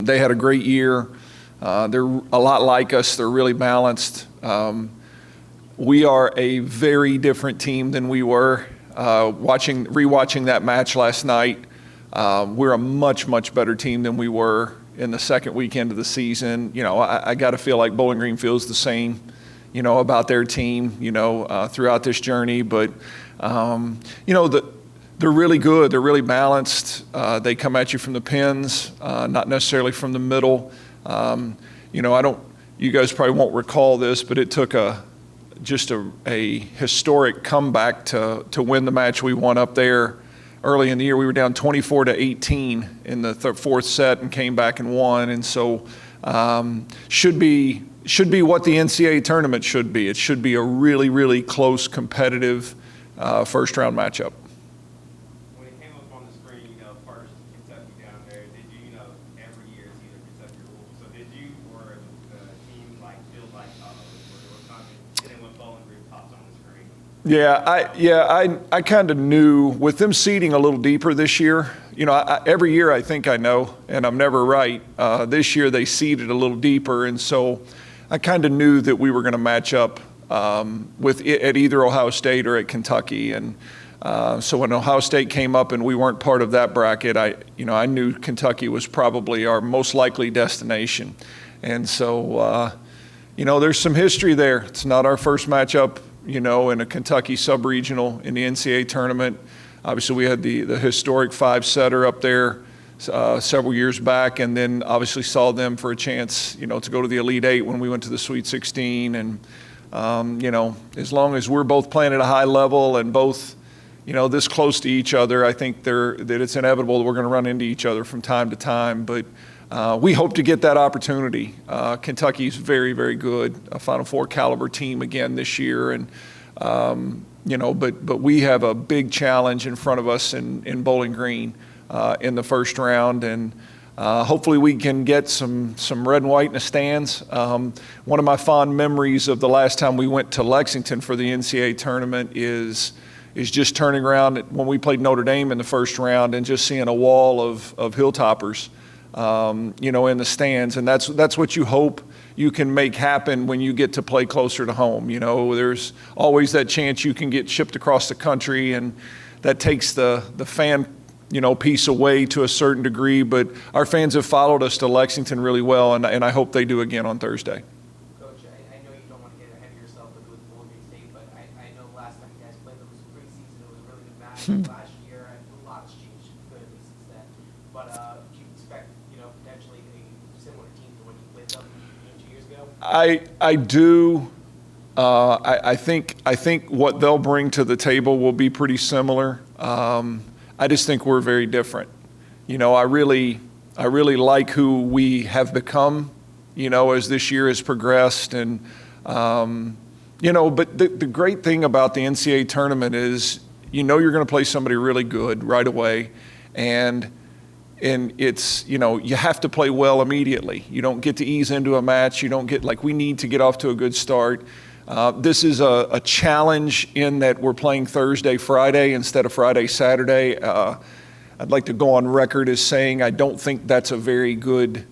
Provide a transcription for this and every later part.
They had a great year. They're a lot like us. They're really balanced. We are a very different team than we were. Rewatching that match last night, we're a much, much better team than we were in the second weekend of the season. I got to feel like Bowling Green feels the same, about their team, throughout this journey. But, they're really good. They're really balanced. They come at you from the pins, not necessarily from the middle. You guys probably won't recall this, but it took just a historic comeback to win the match we won up there early in the year. We were down 24-18 in the fourth set and came back and won. And so should be what the NCAA tournament should be. It should be a really, really close, competitive first round matchup. When it came up on the screen, first Kentucky down there, did you, every year it's either Kentucky or Louisville. So did you or the team feel like we're coming? And then when Bowling Green pops on the screen? I kind of knew with them seeding a little deeper this year. Every year I think I know, and I'm never right. This year they seeded a little deeper, and so I kind of knew that we were going to match up at either Ohio State or at Kentucky. And so when Ohio State came up and we weren't part of that bracket, I knew Kentucky was probably our most likely destination. And so, there's some history there. It's not our first matchup, in a Kentucky sub-regional in the NCAA tournament. Obviously, we had the historic 5-setter up there several years back, and then obviously saw them for a chance, to go to the Elite Eight when we went to the Sweet 16. And, as long as we're both playing at a high level and both, this close to each other, I think that it's inevitable that we're going to run into each other from time to time. But we hope to get that opportunity. Kentucky's very, very good, a Final Four caliber team again this year. And, but we have a big challenge in front of us in Bowling Green in the first round. And hopefully we can get some red and white in the stands. One of my fond memories of the last time we went to Lexington for the NCAA tournament is just turning around when we played Notre Dame in the first round and just seeing a wall of Hilltoppers, in the stands. And that's what you hope you can make happen when you get to play closer to home. There's always that chance you can get shipped across the country, and that takes the fan piece away to a certain degree. But our fans have followed us to Lexington really well, and I hope they do again on Thursday. Coach, I know you don't want to get ahead of yourself with Bowling Green State, but I know last time you guys played them was preseason. It was a really good match last year, and a lot has changed good since then. But do you expect, potentially a similar team to when you played them 2 years ago? I do. I think what they'll bring to the table will be pretty similar. I just think we're very different. I really like who we have become, as this year has progressed. And, but the great thing about the NCAA tournament is, you're going to play somebody really good right away. And it's, you have to play well immediately. You don't get to ease into a match. You don't get, we need to get off to a good start. This is a challenge in that we're playing Thursday, Friday instead of Friday, Saturday. I'd like to go on record as saying I don't think that's a very good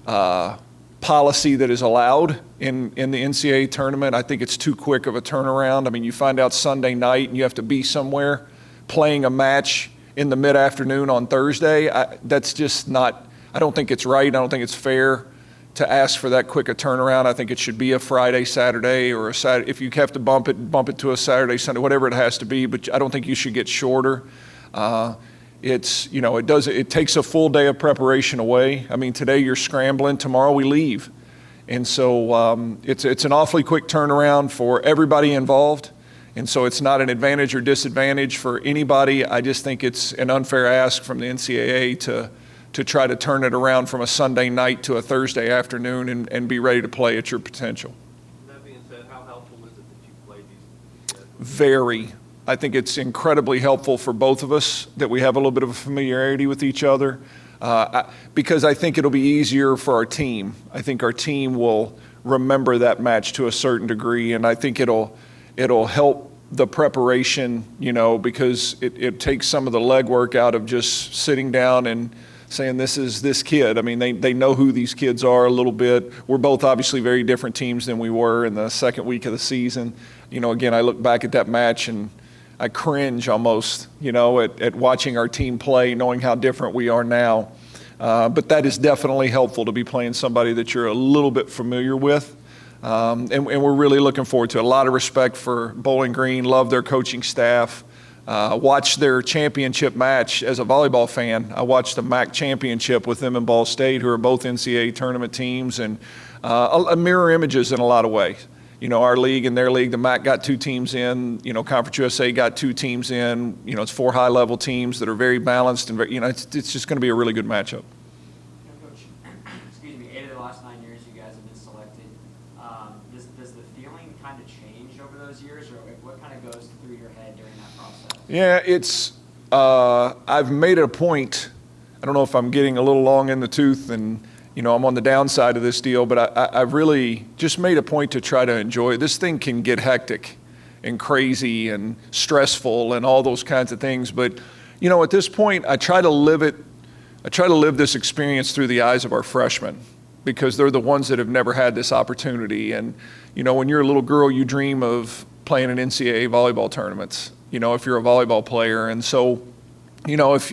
policy that is allowed in the NCAA tournament. I think it's too quick of a turnaround. I mean, you find out Sunday night and you have to be somewhere playing a match in the mid-afternoon on Thursday. That's just not – I don't think it's right. I don't think it's fair to ask for that quick a turnaround. I think it should be a Friday, Saturday, or a Saturday. If you have to bump it to a Saturday, Sunday, whatever it has to be. But I don't think you should get shorter. It takes a full day of preparation away. I mean, today you're scrambling. Tomorrow we leave, and so it's an awfully quick turnaround for everybody involved. And so it's not an advantage or disadvantage for anybody. I just think it's an unfair ask from the NCAA to try to turn it around from a Sunday night to a Thursday afternoon and be ready to play at your potential. That being said, how helpful is it that you played these guys? Very. I think it's incredibly helpful for both of us that we have a little bit of a familiarity with each other, because I think it'll be easier for our team. I think our team will remember that match to a certain degree, and I think it'll help the preparation, because it takes some of the legwork out of just sitting down and saying this is this kid. I mean, they know who these kids are a little bit. We're both obviously very different teams than we were in the second week of the season. Again, I look back at that match and I cringe almost, at watching our team play, knowing how different we are now. But that is definitely helpful to be playing somebody that you're a little bit familiar with. And we're really looking forward to it. A lot of respect for Bowling Green, love their coaching staff. Watched their championship match as a volleyball fan. I watched the MAC championship with them and Ball State, who are both NCAA tournament teams, and mirror images in a lot of ways. Our league and their league, the MAC got 2 teams in, Conference USA got 2 teams in. It's 4 high-level teams that are very balanced, and it's just going to be a really good matchup. Coach, excuse me, 8 of the last 9 years you guys have been selected. Does the feeling kind of change over those years, or what kind of goes through your head during that process? Yeah, it's I've made it a point. I don't know if I'm getting a little long in the tooth and I'm on the downside of this deal, but I've really just made a point to try to enjoy it. This thing can get hectic and crazy and stressful and all those kinds of things. But, at this point, I try to live it. I try to live this experience through the eyes of our freshmen, because they're the ones that have never had this opportunity. And, when you're a little girl, you dream of playing in NCAA volleyball tournaments, if you're a volleyball player. And so, if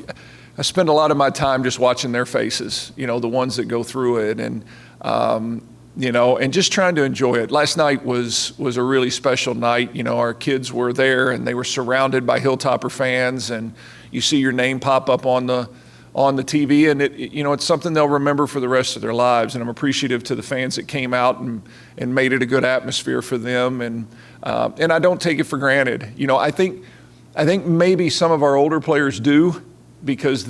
I spend a lot of my time just watching their faces, the ones that go through it, and and just trying to enjoy it. Last night was a really special night. Our kids were there and they were surrounded by Hilltopper fans, and you see your name pop up on the TV, and it's something they'll remember for the rest of their lives. And I'm appreciative to the fans that came out and made it a good atmosphere for them, and I don't take it for granted. I think maybe some of our older players do, because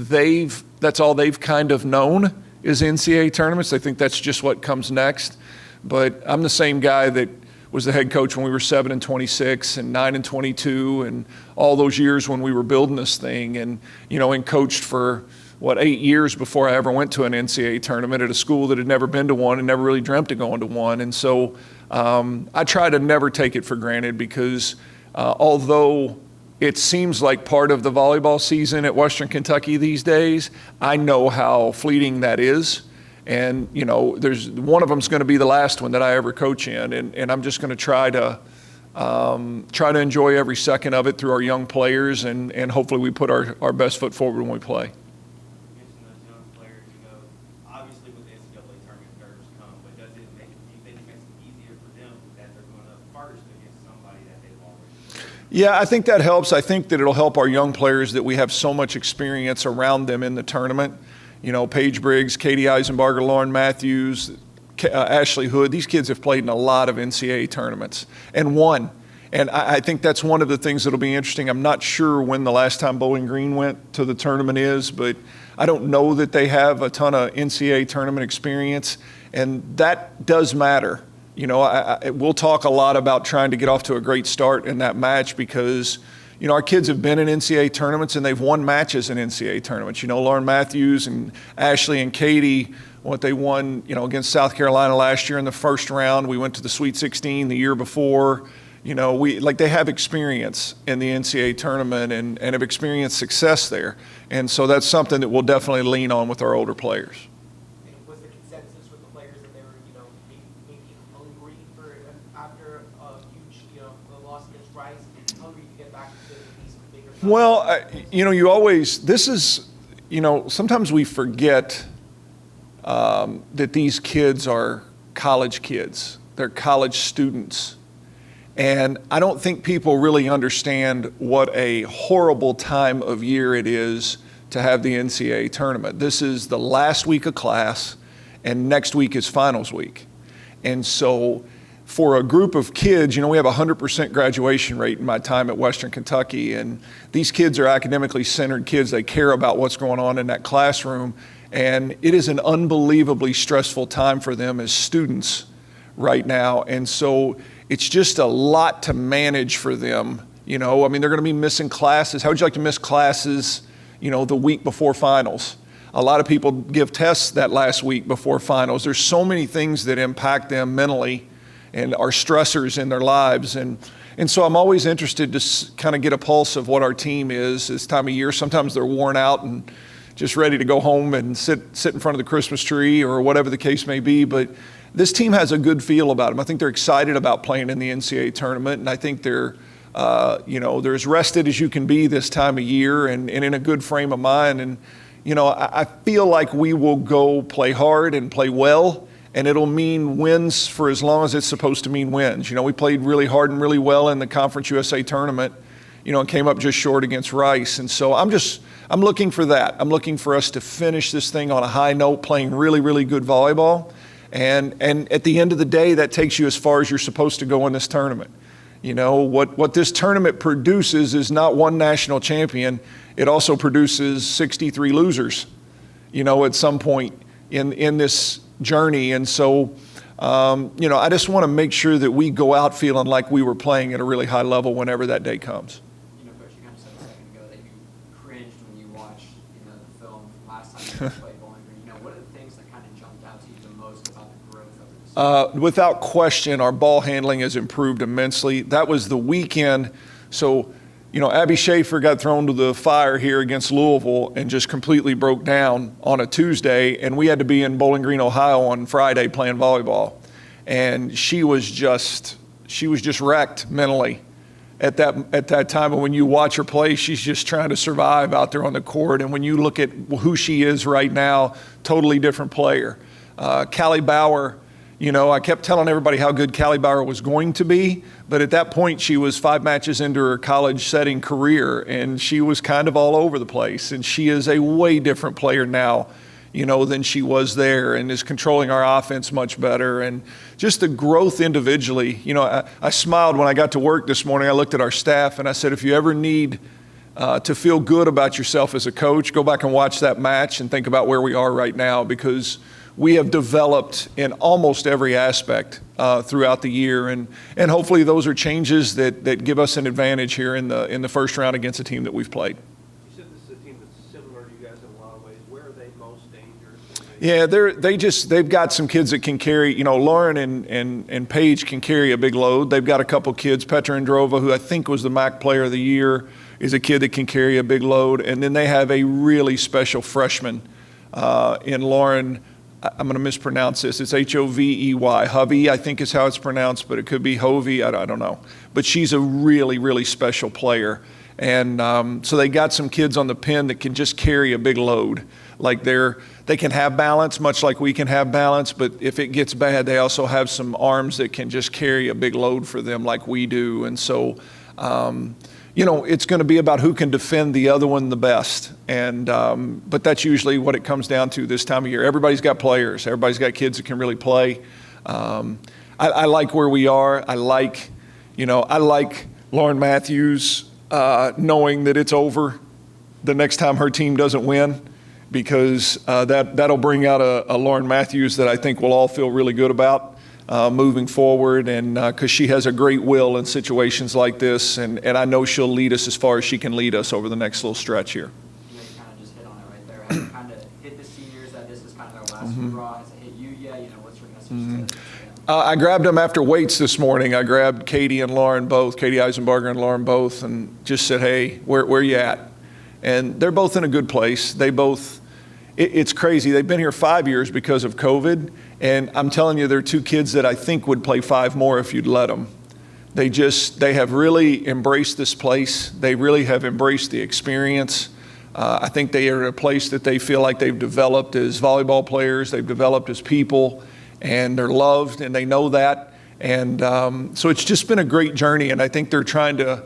that's all they've kind of known is NCAA tournaments. They think that's just what comes next. But I'm the same guy that was the head coach when we were 7-26 and 9-22 and all those years when we were building this thing, and and coached for 8 years before I ever went to an NCAA tournament at a school that had never been to one and never really dreamt of going to one. And so I try to never take it for granted, because although it seems like part of the volleyball season at Western Kentucky these days, I know how fleeting that is. And, there's one of them's going to be the last one that I ever coach in. And I'm just going to try to enjoy every second of it through our young players, and hopefully we put our best foot forward when we play. You mentioned those young players, obviously with the NCAA tournament nerves come, but do you think it makes it easier for them that they're going up first against somebody that they've already played? Yeah, I think that helps. I think that it'll help our young players that we have so much experience around them in the tournament. Paige Briggs, Katie Eisenbarger, Lauren Matthews, Ashley Hood. These kids have played in a lot of NCAA tournaments and won. And I think that's one of the things that'll be interesting. I'm not sure when the last time Bowling Green went to the tournament is, but I don't know that they have a ton of NCAA tournament experience, and that does matter. We'll talk a lot about trying to get off to a great start in that match, because, our kids have been in NCAA tournaments and they've won matches in NCAA tournaments. Lauren Matthews and Ashley and Katie, what they won, against South Carolina last year in the first round. We went to the Sweet 16 the year before. They have experience in the NCAA tournament and have experienced success there. And so that's something that we'll definitely lean on with our older players. Was the consensus with the players that they were, maybe hungry for after a huge, loss against Rice, hungry to get back to these bigger? Well, sometimes we forget that these kids are college kids. They're college students. And I don't think people really understand what a horrible time of year it is to have the NCAA tournament. This is the last week of class, and next week is finals week. And so for a group of kids, we have a 100% graduation rate in my time at Western Kentucky, and these kids are academically centered kids. They care about what's going on in that classroom, and it is an unbelievably stressful time for them as students right now. And so it's just a lot to manage for them. They're going to be missing classes. How would you like to miss classes, the week before finals? A lot of people give tests that last week before finals. There's so many things that impact them mentally and are stressors in their lives. And so I'm always interested to kind of get a pulse of what our team is this time of year. Sometimes they're worn out and just ready to go home and sit in front of the Christmas tree or whatever the case may be. But this team has a good feel about them. I think they're excited about playing in the NCAA tournament, and I think they're they're as rested as you can be this time of year and in a good frame of mind. And, I feel like we will go play hard and play well, and it'll mean wins for as long as it's supposed to mean wins. We played really hard and really well in the Conference USA tournament, and came up just short against Rice. And so I'm looking for that. I'm looking for us to finish this thing on a high note, playing really, really good volleyball. And at the end of the day, that takes you as far as you're supposed to go in this tournament. What this tournament produces is not one national champion. It also produces 63 losers, at some point in this journey. And so, I just want to make sure that we go out feeling like we were playing at a really high level whenever that day comes. Coach, you kind of said a second ago that you cringed when you watched, the film from last time you played Bowling Green. What are the things that kind of jumped out to you the most about the growth of this? Without question, our ball handling has improved immensely. That was the weekend. So, Abby Schaefer got thrown to the fire here against Louisville and just completely broke down on a Tuesday, and we had to be in Bowling Green, Ohio on Friday playing volleyball. And she was just wrecked mentally at that time. And when you watch her play, she's just trying to survive out there on the court. And when you look at who she is right now, totally different player. Callie Bauer, I kept telling everybody how good Callie Bauer was going to be, but at that point she was 5 matches into her college setting career, and she was kind of all over the place. And she is a way different player now, than she was there, and is controlling our offense much better. And just the growth individually. I smiled when I got to work this morning. I looked at our staff and I said, if you ever need to feel good about yourself as a coach, go back and watch that match and think about where we are right now, because we have developed in almost every aspect throughout the year, and hopefully those are changes that give us an advantage here in the first round against a team that we've played. You said this is a team that's similar to you guys in a lot of ways. Where are they most dangerous? Yeah, they've got some kids that can carry. Lauren and Paige can carry a big load. They've got a couple kids. Petra Androva, who I think was the MAC Player of the Year, is a kid that can carry a big load, and then they have a really special freshman in Lauren. I'm going to mispronounce this. It's Hovey. Hovey, I think is how it's pronounced, but it could be Hovey. I don't know. But she's a really, really special player. And so they got some kids on the pin that can just carry a big load. Like they can have balance, much like we can have balance, but if it gets bad, they also have some arms that can just carry a big load for them like we do. And so, it's going to be about who can defend the other one the best. And but that's usually what it comes down to this time of year. Everybody's got players. Everybody's got kids that can really play. I like where we are. I like Lauren Matthews knowing that it's over the next time her team doesn't win, because that'll bring out a Lauren Matthews that I think we'll all feel really good about moving forward, and because she has a great will in situations like this, and I know she'll lead us as far as she can lead us over the next little stretch here. You kind of just hit on it right there. Has it kind of hit the seniors that this is kind of their last hurrah? Has it hit you yet? What's your message to them? I grabbed them after weights this morning. I grabbed Katie and Lauren both, Katie Eisenbarger and Lauren both, and just said, hey, where you at? And they're both in a good place. It's crazy. They've been here 5 years because of COVID, and I'm telling you, they're two kids that I think would play 5 more if you'd let them. They have really embraced this place. They really have embraced the experience. I think they are at a place that they feel like they've developed as volleyball players. They've developed as people, and they're loved, and they know that. And so it's just been a great journey, and I think they're trying to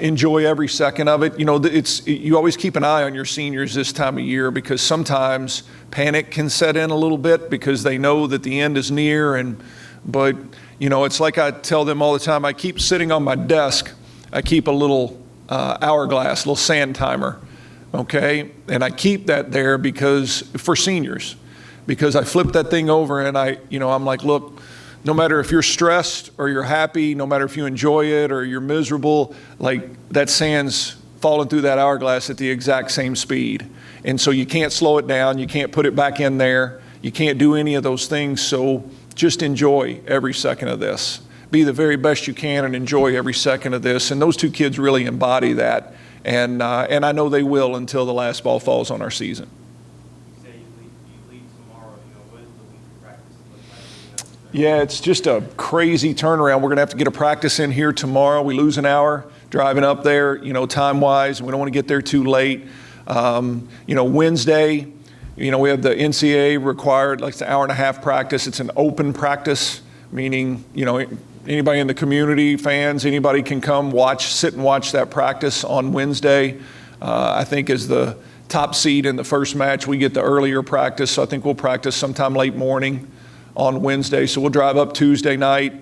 enjoy every second of it. You always keep an eye on your seniors this time of year, because sometimes panic can set in a little bit because they know that the end is near. But it's like I tell them all the time. I keep sitting on my desk. I keep a little hourglass, little sand timer, okay, and I keep that there for seniors, because I flip that thing over and I'm like, look. No matter if you're stressed or you're happy, no matter if you enjoy it or you're miserable, like that sand's falling through that hourglass at the exact same speed. And so you can't slow it down. You can't put it back in there. You can't do any of those things. So just enjoy every second of this. Be the very best you can and enjoy every second of this. And those two kids really embody that. And I know they will until the last ball falls on our season. You say you leave tomorrow, what does the week of practice look like? Yeah, it's just a crazy turnaround. We're going to have to get a practice in here tomorrow. We lose an hour driving up there, time-wise. We don't want to get there too late. Wednesday, we have the NCAA required, like it's an hour and a half practice. It's an open practice, meaning, anybody in the community, fans, anybody can come sit and watch that practice on Wednesday. I think as the top seed in the first match, we get the earlier practice. So I think we'll practice sometime late morning on Wednesday. So we'll drive up Tuesday night,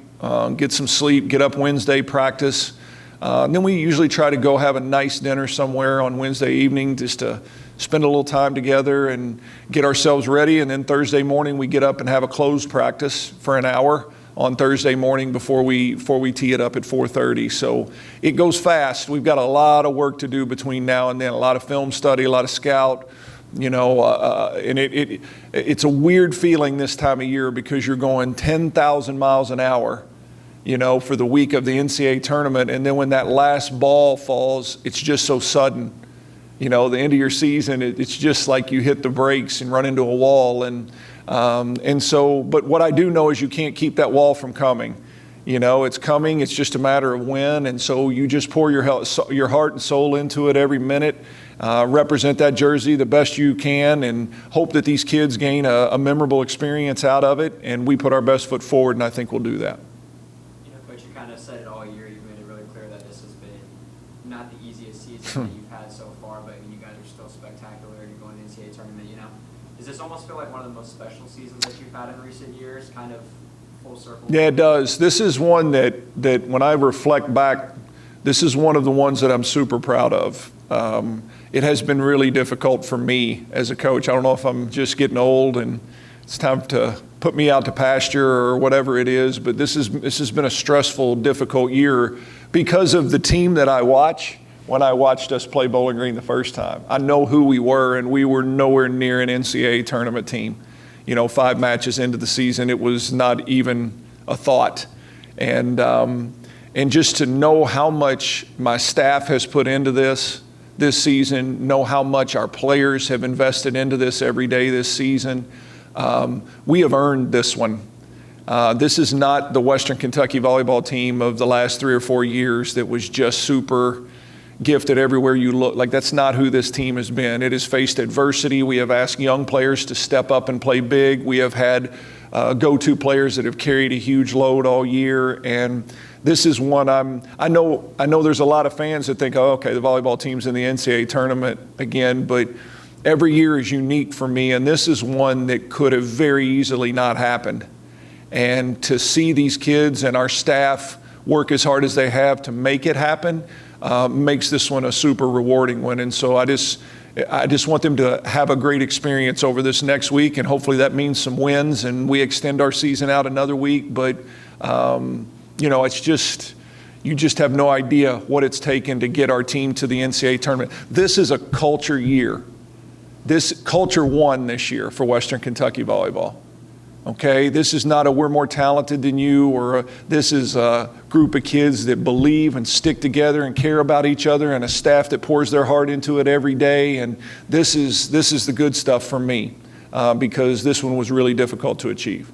get some sleep, get up Wednesday, practice. And then we usually try to go have a nice dinner somewhere on Wednesday evening just to spend a little time together and get ourselves ready. And then Thursday morning we get up and have a closed practice for an hour on Thursday morning before we tee it up at 4:30. So it goes fast. We've got a lot of work to do between now and then, a lot of film study, a lot of scout, and it's a weird feeling this time of year because you're going 10,000 miles an hour, for the week of the NCAA tournament. And then when that last ball falls, it's just so sudden. The end of your season, it's just like you hit the brakes and run into a wall. But what I do know is you can't keep that wall from coming. It's coming. It's just a matter of when. And so you just pour your heart and soul into it every minute. Represent that jersey the best you can and hope that these kids gain a memorable experience out of it. And we put our best foot forward, and I think we'll do that. Coach, you kind of said it all year. You've made it really clear that this has been not the easiest season that you've had so far, but you guys are still spectacular. You're going to the NCAA tournament, Does this almost feel like one of the most special seasons that you've had in recent years, kind of full circle? Yeah, it does. This is one that when I reflect back, this is one of the ones that I'm super proud of. It has been really difficult for me as a coach. I don't know if I'm just getting old and it's time to put me out to pasture or whatever it is, but this has been a stressful, difficult year because of the team that I watch. When I watched us play Bowling Green the first time, I know who we were, and we were nowhere near an NCAA tournament team. 5 matches into the season, it was not even a thought. And just to know how much my staff has put into this season, know how much our players have invested into this every day this season, we have earned this one. This is not the Western Kentucky volleyball team of the last 3 or 4 years that was just super gifted everywhere you look. Like, that's not who this team has been. It has faced adversity. We have asked young players to step up and play big. We have had go-to players that have carried a huge load all year. And this is one I know there's a lot of fans that think, oh, okay, the volleyball team's in the NCAA tournament again, but every year is unique for me. And this is one that could have very easily not happened. And to see these kids and our staff work as hard as they have to make it happen, makes this one a super rewarding one. And so I just want them to have a great experience over this next week, and hopefully that means some wins and we extend our season out another week. But it's just, you just have no idea what it's taken to get our team to the NCAA tournament. This is a culture year. This culture won this year for Western Kentucky volleyball. Okay, this is not a we're more talented than you, or this is a group of kids that believe and stick together and care about each other, and a staff that pours their heart into it every day. And this is the good stuff for me, because this one was really difficult to achieve.